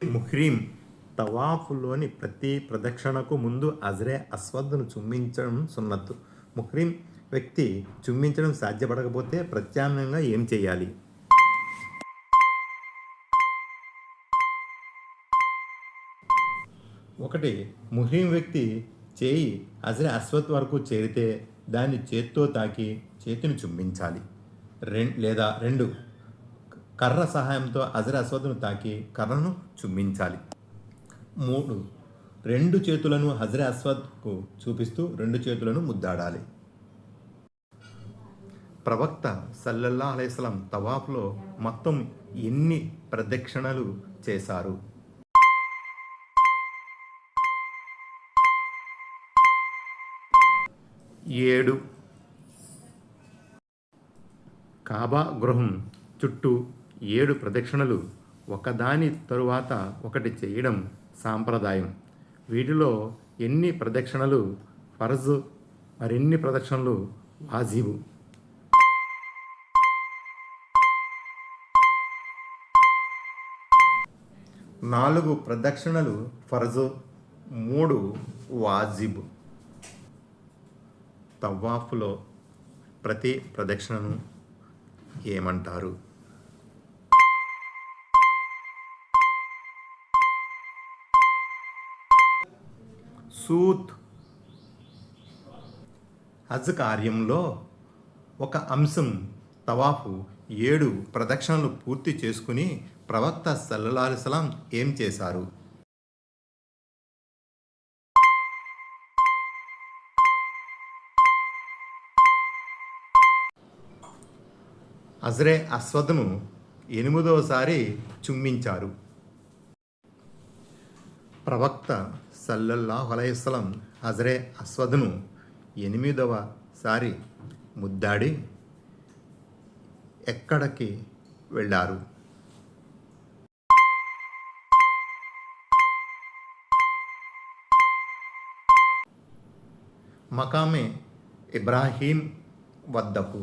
ముహ్రీం తవాఫులోని ప్రతి ప్రదక్షిణకు ముందు అజరే అస్వద్ను చుమ్మించడం సున్నత్తు. ముహ్రీం వ్యక్తి చుమ్మించడం సాధ్యపడకపోతే ప్రత్యామ్నాయంగా ఏం చేయాలి? ఒకటి, ముహ్రీం వ్యక్తి చేయి అజరే అస్వద్ వరకు చేరితే దాన్ని చేత్తో తాకి చేతిని చుమ్మించాలి. లేదా రెండు, కర్ర సహాయంతో అజరే అస్వద్ను తాకి కర్రను చుమ్మించాలి. 3, రెండు చేతులను హజరే అస్వద్కు చూపిస్తూ రెండు చేతులను ముద్దాడాలి. ప్రవక్త సల్లల్లాహు అలైహి వసల్లం తవాఫ్లో మొత్తం ఎన్ని ప్రదక్షిణలు చేశారు? 7. కాబా గృహం చుట్టూ 7 ప్రదక్షిణలు ఒకదాని తరువాత ఒకటి చేయడం సాంప్రదాయం. వీటిలో ఎన్ని ప్రదక్షిణలు ఫర్జ్, మరిన్ని ప్రదక్షిణలు వాజిబు? 4 ప్రదక్షిణలు ఫర్జ్, 3 వాజిబు. తవాఫ్లో ప్రతి ప్రదక్షిణను ఏమంటారు? సూత్. హజ్ కార్యంలో ఒక అంశం తవాఫు 7 ప్రదక్షిణలు పూర్తి చేసుకుని ప్రవక్త సల్లల్లాహు అలైహి వసల్లం ఏం చేశారు? అజరే అస్వద్ను 8వసారి చుమ్మించారు. ప్రవక్త సల్లల్లాహు అలైహి వసల్లం హజరే అస్వద్ను 8వసారి ముద్దాడి ఎక్కడికి వెళ్ళారు? మకామే ఇబ్రాహీం వద్దకు.